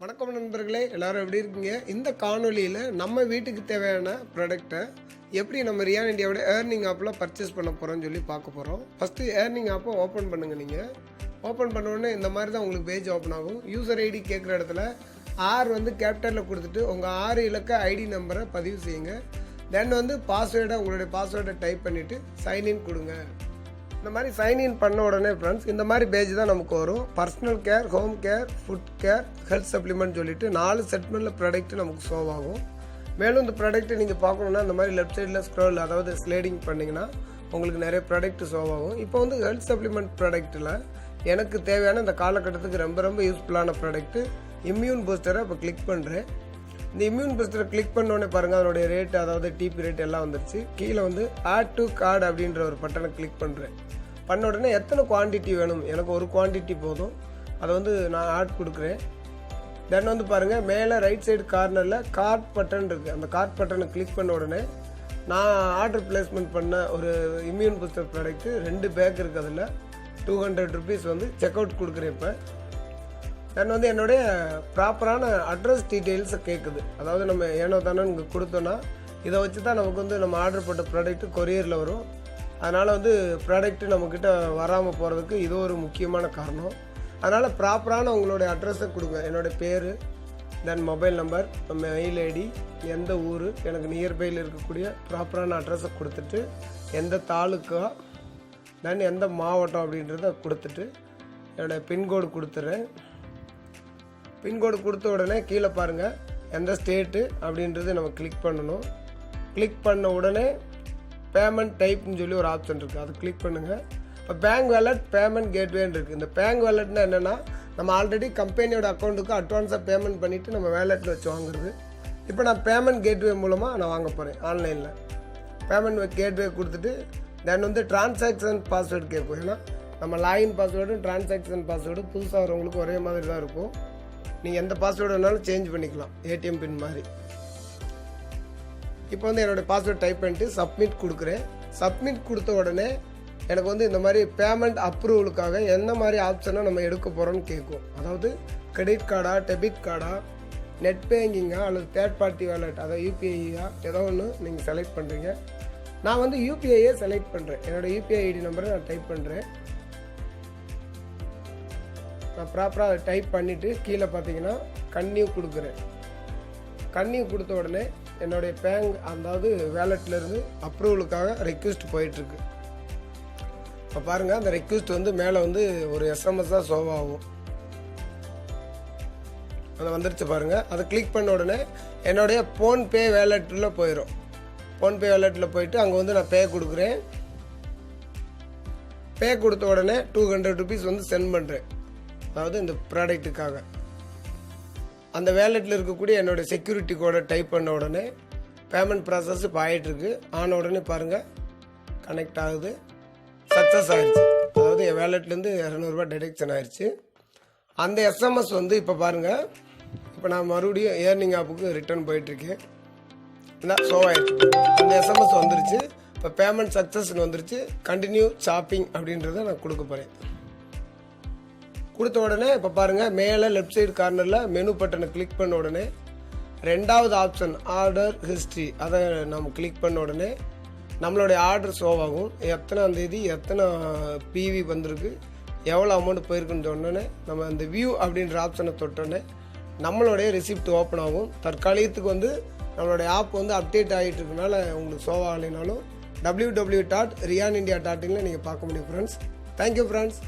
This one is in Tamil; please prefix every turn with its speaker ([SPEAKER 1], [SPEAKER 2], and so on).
[SPEAKER 1] வணக்கம் நண்பர்களே, எல்லாரும் எப்படி இருக்கீங்க? இந்த காணொலியில் நம்ம வீட்டுக்கு தேவையான ப்ராடக்டை எப்படி நம்ம ரியான் இந்தியாவோட ஏர்னிங் ஆப்பில் பர்ச்சேஸ் பண்ண போகிறோம்னு சொல்லி பார்க்க போகிறோம். ஃபஸ்ட்டு ஏர்னிங் ஆப்பை ஓப்பன் பண்ணுங்கள். நீங்கள் ஓப்பன் பண்ண உடனே இந்த மாதிரி தான் உங்களுக்கு பேஜ் ஓப்பன் ஆகும். யூசர் ஐடி கேட்குற இடத்துல கேபிட்டலில் கொடுத்துட்டு உங்கள் 6 இலக்க ஐடி நம்பரை பதிவு செய்யுங்க. தென் உங்களுடைய பாஸ்வேர்டை டைப் பண்ணிவிட்டு சைன்இன் கொடுங்க. இந்த மாதிரி சைன்இன் பண்ண உடனே ஃப்ரெண்ட்ஸ் இந்த மாதிரி பேஜ் தான் நமக்கு வரும். Personal care, home care, food care, health supplement சொல்லிட்டு 4 செட்மெண்ட்டில் ப்ராடக்ட் நமக்கு ஷோ ஆகும். மேலும் இந்த ப்ராடக்ட்டை நீங்கள் பார்க்கணுன்னா இந்த மாதிரி லெஃப்ட் சைடில் ஸ்க்ரோல், அதாவது ஸ்லைடிங் பண்ணிங்கன்னா உங்களுக்கு நிறைய ப்ராடக்ட் ஷோ ஆகும். இப்போ ஹெல்த் சப்ளிமெண்ட் ப்ராடக்ட்டில் எனக்கு தேவையான இந்த காலகட்டத்துக்கு ரொம்ப யூஸ்ஃபுல்லான ப்ராடக்ட்டு இம்யூன் பூஸ்டரை இப்போ கிளிக் பண்ணுறேன். இந்த இம்யூன் பூஸ்டரை கிளிக் பண்ணோடனே பாருங்கள், அதனுடைய ரேட்டு, அதாவது டிபி ரேட் எல்லாம் வந்துருச்சு. கீழே ஆட் டு கார்டு அப்படின்ற ஒரு பட்டனை கிளிக் பண்ணுறேன். பண்ண உடனே எத்தனை குவான்டிட்டி வேணும், எனக்கு ஒரு குவான்டிட்டி போதும், அதை நான் ஆட் கொடுக்குறேன். தென் பாருங்கள், மேலே ரைட் சைடு கார்னரில் கார்ட் பட்டன் இருக்குது. அந்த கார்ட் பட்டனை கிளிக் பண்ண உடனே நான் ஆர்டர் பிளேஸ்மெண்ட் பண்ண ஒரு இம்யூன் பூஸ்டர் ப்ராடக்ட்டு 2 பேக் இருக்குது. அதில் 200 ருபீஸ் செக் அவுட் கொடுக்குறேன். இப்போ தென் என்னுடைய ப்ராப்பரான அட்ரஸ் டீட்டெயில்ஸை கேட்குது. அதாவது நம்ம ஏனோ தானே இங்கே கொடுத்தோன்னா இதை வச்சு தான் நமக்கு நம்ம ஆர்டர் போட்ட ப்ராடக்ட்டு கொரியரில் வரும். அதனால் ப்ராடக்ட்டு நம்மக்கிட்ட வராமல் போகிறதுக்கு இது ஒரு முக்கியமான காரணம். அதனால் ப்ராப்பரான உங்களுடைய அட்ரஸை கொடுங்க. என்னுடைய பேர், then mobile number, mail ID, எந்த ஊர், எனக்கு நியர்பையில் இருக்கக்கூடிய ப்ராப்பரான அட்ரஸை கொடுத்துட்டு எந்த தாலுக்கா, தென் எந்த மாவட்டம் அப்படின்றத கொடுத்துட்டு என்னுடைய பின்கோடு கொடுத்துட்றேன். பின்கோடு கொடுத்த உடனே கீழே பாருங்கள் எந்த ஸ்டேட்டு அப்படின்றது நம்ம கிளிக் பண்ணணும். கிளிக் பண்ண உடனே பேமெண்ட் டைப்னு சொல்லி ஒரு ஆப்ஷன் இருக்குது, அதை கிளிக் பண்ணுங்கள். இப்போ பேங்க் வேலட், பேமெண்ட் கேட்வேன்னு இருக்குது. இந்த பேங்க் வேலட்னா என்னென்னா, நம்ம ஆல்ரெடி கம்பெனியோட அக்கௌண்ட்டுக்கு அட்வான்ஸாக பேமெண்ட் பண்ணிவிட்டு நம்ம வேலெட்டில் வச்சு வாங்குறது. இப்போ நான் பேமெண்ட் கேட்வே மூலமாக நான் வாங்க போகிறேன். ஆன்லைனில் பேமெண்ட் கேட்வே கொடுத்துட்டு தென் டிரான்சாக்ஷன் பாஸ்வேர்டு கேட்கும். ஏன்னா நம்ம லாகின் பாஸ்வேர்டும் டிரான்சாக்ஷன் பாஸ்வேர்டும் புதுசாக வரவங்களுக்கு ஒரே மாதிரி தான் இருக்கும். நீங்கள் எந்த பாஸ்வேர்டு வேணாலும் சேஞ்ச் பண்ணிக்கலாம், ஏடிஎம் பின் மாதிரி. இப்போ என்னோடய பாஸ்வேர்டு டைப் பண்ணிட்டு சப்மிட் கொடுக்குறேன். சப்மிட் கொடுத்த உடனே எனக்கு இந்த மாதிரி பேமெண்ட் அப்ரூவலுக்காக என்ன மாதிரி ஆப்ஷனை நம்ம எடுக்க போகிறோம்னு கேட்கும். அதாவது கிரெடிட் கார்டா, டெபிட் கார்டா, நெட் பேங்கிங்கா, அல்லது தேர்ட் பார்ட்டி வேலட், அதாவது யூபிஐயா, ஏதோ ஒன்று நீங்கள் செலக்ட் பண்ணுறீங்க. நான் யூபிஐயை செலக்ட் பண்ணுறேன். என்னோடய யூபிஐ ஐடி நம்பரை நான் டைப் பண்ணுறேன். நான் ப்ராப்பராக அதை டைப் பண்ணிவிட்டு கீழே பார்த்தீங்கன்னா கன்னியூ கொடுக்குறேன். கன்னியூ கொடுத்த உடனே என்னுடைய பேங்க், அதாவது வேலட்லேருந்து அப்ரூவலுக்காக ரெக்வெஸ்ட் போயிட்டுருக்கு. இப்போ பாருங்கள், அந்த ரெக்வெஸ்ட் மேலே ஒரு எஸ்எம்எஸ்ஸாக ஷோ ஆகும். அது வந்துருச்சு பாருங்கள். அதை கிளிக் பண்ண உடனே என்னுடைய ஃபோன்பே வேலட்டில் போயிடும். ஃபோன்பே வேலட்டில் போயிட்டு அங்கே நான் பே கொடுக்குறேன். பே கொடுத்த உடனே 200 ருபீஸ் சென்ட் பண்ணுறேன். அதாவது இந்த ப்ராடக்ட்டுக்காக அந்த வேலெட்டில் இருக்கக்கூடிய என்னோடய செக்யூரிட்டி கோடை டைப் பண்ண உடனே பேமெண்ட் ப்ராசஸ் இப்போ ஆகிட்டுருக்கு. ஆன உடனே பாருங்கள் கனெக்ட் ஆகுது, சக்ஸஸ் ஆகிடுச்சு. அதாவது என் வேலெட்லேருந்து 200 ரூபா டிடெக்ஷன் ஆகிடுச்சு. அந்த எஸ்எம்எஸ் இப்போ பாருங்கள், இப்போ நான் மறுபடியும் ஏர்னிங் ஆப்புக்கு ரிட்டர்ன் போயிட்டுருக்கேன். இல்லை ஷோ ஆகிடுச்சு. அந்த எஸ்எம்எஸ் வந்துருச்சு. இப்போ பேமெண்ட் சக்ஸஸ்ன்னு வந்துருச்சு. கண்டினியூ ஷாப்பிங் அப்படின்றத நான் கொடுக்க போகிறேன். கொடுத்த உடனே இப்போ பாருங்கள், மேலே லெஃப்ட் சைடு கார்னரில் மெனு பட்டனை கிளிக் பண்ண உடனே 2வது ஆப்ஷன் ஆர்டர் ஹிஸ்ட்ரி, அதை நம்ம கிளிக் பண்ண உடனே நம்மளுடைய ஆர்டர் ஷோ ஆகும். எத்தனாம் தேதி எத்தனை பிவி வந்திருக்கு, எவ்வளோ அமௌண்ட் போயிருக்குன்னு சொன்னோன்னே நம்ம அந்த வியூ அப்படின்ற ஆப்ஷனை தொட்டோன்னே நம்மளுடைய ரிசிப்ட் ஓப்பன் ஆகும். தற்காலிகத்துக்கு நம்மளுடைய ஆப் அப்டேட் ஆகிட்டு இருக்கனால உங்களுக்கு ஷோ ஆகலைனாலும் www.riyanindia.in நீங்கள் பார்க்க முடியும் ஃப்ரெண்ட்ஸ். Thank you friends.